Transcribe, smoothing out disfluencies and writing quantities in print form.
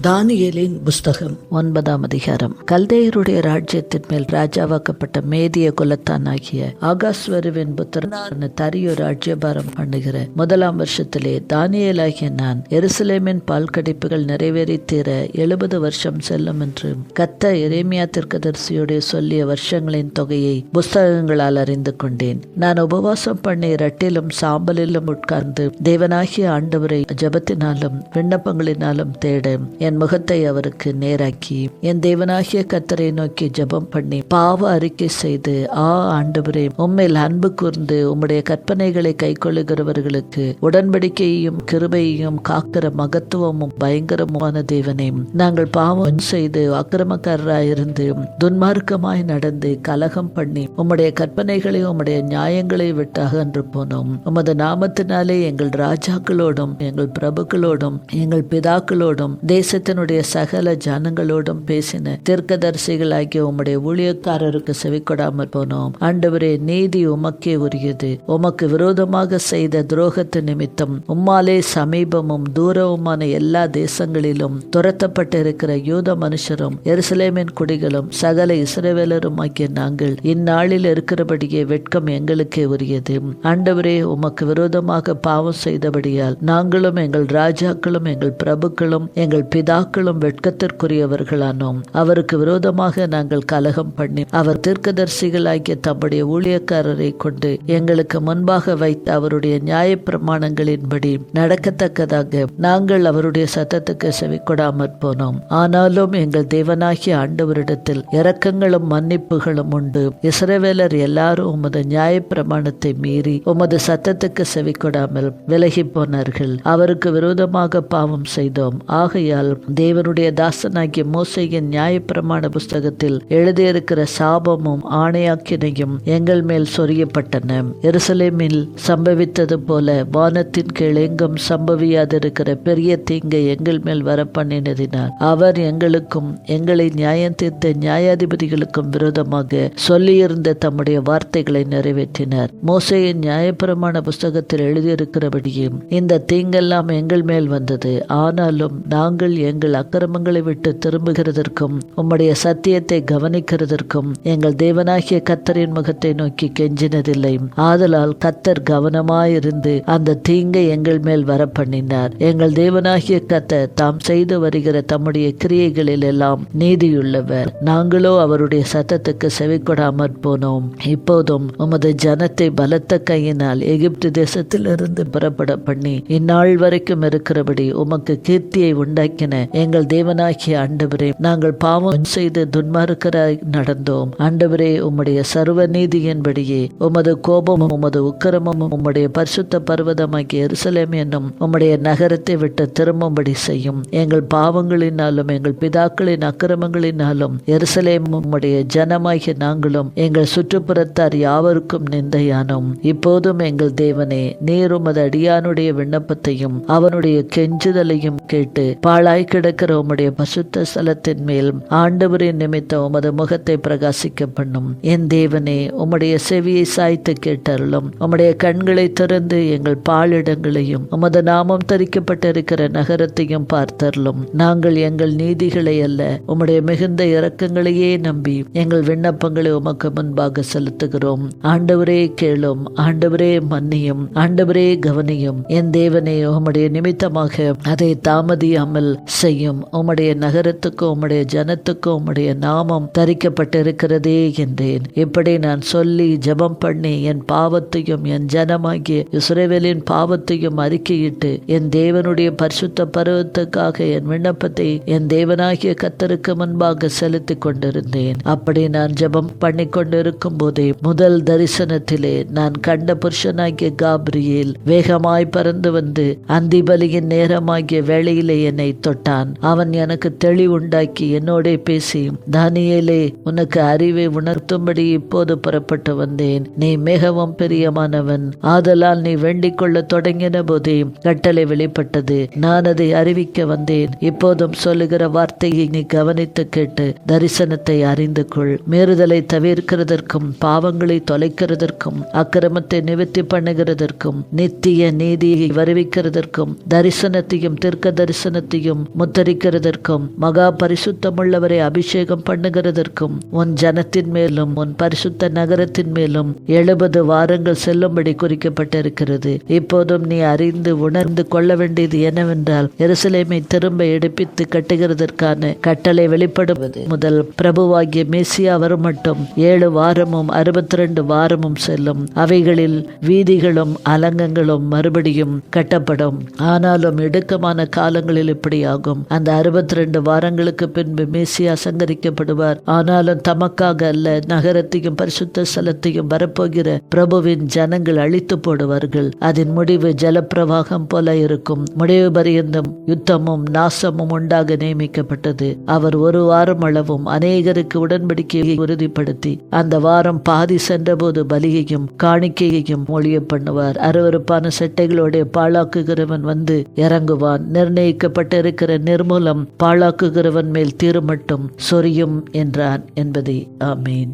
தானியேலின் புஸ்தகம் 9ஆம் அதிகாரம். கல்தேயருடைய ராஜ்யத்தின் மேல் ராஜாவாக்கப்பட்ட மேதிய குலத்தானாகிய ஆகாஸ்வருவின் புத்திரனான தரியு ராஜ்யபாரம் பண்ணுகிற 1ஆம் வருஷத்திலே தானியேலாகிய நான் எருசலேமின் பால் கடிப்புகள் நிறைவேறி தீர 70 வருஷம் செல்லும் என்று கர்த்தர் எரேமியா தீர்க்கதரிசியோடு சொல்லிய வருஷங்களின் தொகையை புஸ்தகங்களால் அறிந்து கொண்டேன். நான் உபவாசம் பண்ணி இரட்டிலும் சாம்பலிலும் உட்கார்ந்து தேவனாகிய ஆண்டவரை ஜெபத்தினாலும் விண்ணப்பங்களினாலும் தேட என் முகத்தை அவருக்கு நேராக்கி என் தேவனாகிய கர்த்தரை நோக்கி ஜெபம் பண்ணி பாவ அறிக்கை செய்து, ஆண்டவரே, உம்மில் அன்பு கூர்ந்து உம்முடைய கற்பனைகளை கைக்கொள்ளுகிறவர்களுக்கு உடன்படிக்கையையும் கிருபையையும் காக்கிற மகத்துவமும் பயங்கரமான தேவனே, நாங்கள் பாவம் செய்து அக்கிரமக்காரராயிருந்து துன்மார்க்கமாய் நடந்து கலகம் பண்ணி உம்முடைய கற்பனைகளை உம்முடைய நியாயங்களை விட்டு அகன்று போனோம். உமது நாமத்தினாலே எங்கள் ராஜாக்களோடும் எங்கள் பிரபுக்களோடும் எங்கள் பிதாக்களோடும் தேசத்தினுடைய சகல ஜனங்களோடும் பேசின தீர்க்கதரிசிகளாகிய உம்முடைய ஊழியக்காரருக்கு செவிக்கொடாமல் போனோம். ஆண்டவரே, நீதி உமக்கே உரியது. உமக்கு விரோதமாக செய்த துரோகத்து நிமித்தம் உம்மாலே சமீபமும் தூரவுமான எல்லா தேசங்களிலும் துரத்தப்பட்டிருக்கிற யூத மனுஷரும் எருசலேமின் குடிகளும் சகல இஸ்ரவேலரும் ஆகிய நாங்கள் இந்நாளில் இருக்கிறபடியே வெட்கம் எங்களுக்கே உரியது. ஆண்டவரே, உமக்கு விரோதமாக பாவம் செய்தபடியால் நாங்களும் எங்கள் ராஜாக்களும் எங்கள் பிரபுக்களும் எங்கள் பிதாக்களும் வெட்கத்திற்குரியவர்களானோம். அவருக்கு விரோதமாக நாங்கள் கலகம் பண்ணி அவர் தீர்க்கதரிசிகளாகிய தம்முடைய ஊழியக்காரரை கொண்டு எங்களுக்கு முன்பாக வைத்த அவருடைய நியாய பிரமாணங்களின்படி நடக்கத்தக்கதாக நாங்கள் அவருடைய சத்தத்துக்கு செவிக்கொடாமற் போனோம். ஆனாலும் எங்கள் தேவனாகிய ஆண்டவரிடத்தில் இரக்கங்களும் மன்னிப்புகளும் உண்டு. இஸ்ரவேலர் எல்லாரும் உமது நியாய பிரமாணத்தை மீறி உமது சத்தத்துக்கு செவிக்கொடாமல் விலகி போனார்கள். அவருக்கு விரோதமாக பாவம் செய்தோம். ஆகையால் தேவனுடைய தாசனாகிய மோசேயின் நியாயப்பிரமாண புஸ்தகத்தில் எழுதியிருக்கிற சாபமும் ஆணையாக்கினையும் எங்கள் மேல் சொரியப்பட்டன. எருசலேமில் சம்பவித்தது போல வானத்தின் கீழ் எங்கும் சம்பவியாதிருக்கிற பெரிய தீங்கை எங்கள் மேல் வர பண்ணினதினால் அவர் எங்களுக்கும் எங்களை நியாயம் தீர்த்த நியாயாதிபதிகளுக்கும் விரோதமாக சொல்லியிருந்த தம்முடைய வார்த்தைகளை நிறைவேற்றினார். மோசேயின் நியாயப்பிரமாண புஸ்தகத்தில் எழுதியிருக்கிறபடியே இந்த தீங்கெல்லாம் எங்கள் மேல் வந்தது. ஆனாலும் நாங்கள் எங்கள் அக்கிரமங்களை விட்டு திரும்புகிறதற்கும் உம்முடைய சத்தியத்தை கவனிக்கிறதற்கும் எங்கள் தேவனாகிய கர்த்தரின் முகத்தை நோக்கி கெஞ்சினதில்லை. ஆதலால் கர்த்தர் கவனமாயிருந்து அந்த தீங்கை எங்கள் மேல் வர பண்ணினார். எங்கள் தேவனாகிய கர்த்தர் தாம் செய்து வருகிற தம்முடைய கிரியைகளில் எல்லாம் நீதியுள்ளவர். நாங்களோ அவருடைய சத்தத்துக்கு செவிக்கொடாமற் போனோம். இப்போதும் உமது ஜனத்தை பலத்த கையினால் எகிப்து தேசத்திலிருந்து புறப்பட பண்ணி இந்நாள் வரைக்கும் இருக்கிறபடி உமக்கு கீர்த்தியை உண்டாக்கின எங்கள் தேவனாகிய ஆண்டவரே, நாங்கள் பாவம் செய்து துன்மார்க்கராய் நடந்தோம். ஆண்டவரே, உம்முடைய சர்வ நீதியின்படியே உமது கோபமும் உமது உக்கிரமும் உம்முடைய பரிசுத்த பர்வதமாகிய எருசலேம் என்னும் உம்முடைய நகரத்தை விட்டு திரும்பும்படி செய்யும். எங்கள் பாவங்களினாலும் எங்கள் பிதாக்களின் அக்கிரமங்களினாலும் எருசலேம் உம்முடைய ஜனமாகிய நாங்களும் எங்கள் சுற்றுப்புறத்தார் யாவருக்கும் நிந்தையானோம். இப்போதும் எங்கள் தேவனே, நீர் உமது அடியானுடைய விண்ணப்பத்தையும் அவனுடைய கெஞ்சுதலையும் கேட்டு பாழாய் கிடக்கிற உம்முடைய பசுத்த ஸ்தலத்தின் மேல் ஆண்டவரின் நிமித்தம் உமது முகத்தை பிரகாசிக்க பண்ணும். என் தேவனே, உம்முடைய செவியை சாய்த்து கேட்டருளும். உம்முடைய கண்களை திறந்து எங்கள் பாலிடங்களையும் உமது நாமம் தரிக்கப்பட்டிருக்கிற நகரத்தையும் பார்த்தருளும். நாங்கள் எங்கள் நீதிகளை அல்ல, உம்முடைய மிகுந்த இரக்கங்களையே நம்பி எங்கள் விண்ணப்பங்களை உமக்கு முன்பாக செலுத்துகிறோம். ஆண்டவரே கேளும், ஆண்டவரே மன்னியும், ஆண்டவரே கவனியும். என் தேவனே, உம்முடைய நிமித்தமாக அதை தாமதியாமல் செய்யும். உம்முடைய நகரத்துக்கும் உம்முடைய ஜனத்துக்கும் உம்முடைய நாமம் தரிக்கப்பட்டிருக்கிறதே என்றேன். இப்படி நான் சொல்லி ஜெபம் பண்ணி என் பாவத்தையும் என் ஜனமாகிய இஸ்ரவேலின் பாவத்தையும் அறிக்கையிட்டு என் தேவனுடைய பரிசுத்த பர்வதத்துக்காக என் விண்ணப்பத்தை என் தேவனாகிய கர்த்தருக்கு முன்பாக செலுத்தி கொண்டிருந்தேன். அப்படி நான் ஜெபம் பண்ணி கொண்டிருக்கும் போதே முதல் தரிசனத்திலே நான் கண்ட புருஷனாகிய காபிரியேல் வேகமாய் பறந்து வந்து அந்திபலியின் நேரமாகிய வேளையிலே என்னை தொட்டான். அவன் எனக்கு தெளிவுண்டாக்கி என்னோட பேசி, தானியேலே, உனக்கு அறிவை உணர்த்தும்படி இப்போது புறப்பட்டு வந்தேன். நீ மிகவும் பிரியமானவன். ஆதலால் நீ வேண்டிக் கொள்ள தொடங்கின போதே கட்டளை வெளிப்பட்டது. நான் அதை அறிவிக்க வந்தேன். இப்போதும் சொல்லுகிற வார்த்தையை நீ கவனித்து கேட்டு தரிசனத்தை அறிந்து கொள். மீறுதலை தவிர்க்கிறதற்கும் பாவங்களை தொலைக்கிறதற்கும் அக்கிரமத்தை நிவர்த்தி பண்ணுகிறதற்கும் நித்திய நீதியை வருவிக்கிறதற்கும் தரிசனத்தையும் தீர்க்க தரிசனத்தையும் முத்தரிக்கிறதற்கும் மகா பரிசுத்தமுள்ளவரை அபிஷேகம் பண்ணுகிறதற்கும் உன் ஜனத்தின் மேலும் உன் பரிசுத்த நகரத்தின் மேலும் 70 வாரங்கள் செல்லும்படி குறிக்கப்பட்டிருக்கிறது. இப்போதும் நீ அறிந்து உணர்ந்து கொள்ள வேண்டியது என்னவென்றால், எருசலேமை திரும்ப எடுப்பித்து கட்டுகிறதற்கான கட்டளை வெளிப்படுவது முதல் பிரபுவாகிய மேசியா வரும் மட்டும் 7 வாரமும் 62 வாரமும் செல்லும். அவைகளில் வீதிகளும் அலங்கங்களும் மறுபடியும் கட்டப்படும். ஆனாலும் இடுக்கமான காலங்களில் இப்படியாகும். அந்த 62 வாரங்களுக்கு பின்பு மேசியா சங்கரிக்கப்படுவார். ஆனாலும் தமக்காக அல்ல, நகரத்தையும் பரிசுத்த ஸ்தலத்தையும் வரப்போகிற பிரபுவின் ஜனங்கள் அழித்து போடுவார்கள். அதன் முடிவு ஜலப்பிரவாகம் போல இருக்கும். முடிவு பரியந்தம் யுத்தமும் நாசமும் உண்டாக நியமிக்கப்பட்டது. அவர் 1 வாரம் அளவும் அநேகருக்கு உடன்படிக்கையை உறுதிப்படுத்தி அந்த வாரம் பாதி சென்றபோது பலியையும் காணிக்கையையும் மொழிய பண்ணுவார். அருவருப்பான செட்டைகளோட பாழாக்குகிறவன் வந்து இறங்குவான். நிர்ணயிக்கப்பட்டிருக்கிற நிர்மூலம் பாழாக்குகிறவன் மேல் தீருமட்டும் சொரியும் என்றான் என்பதே. ஆமீன்.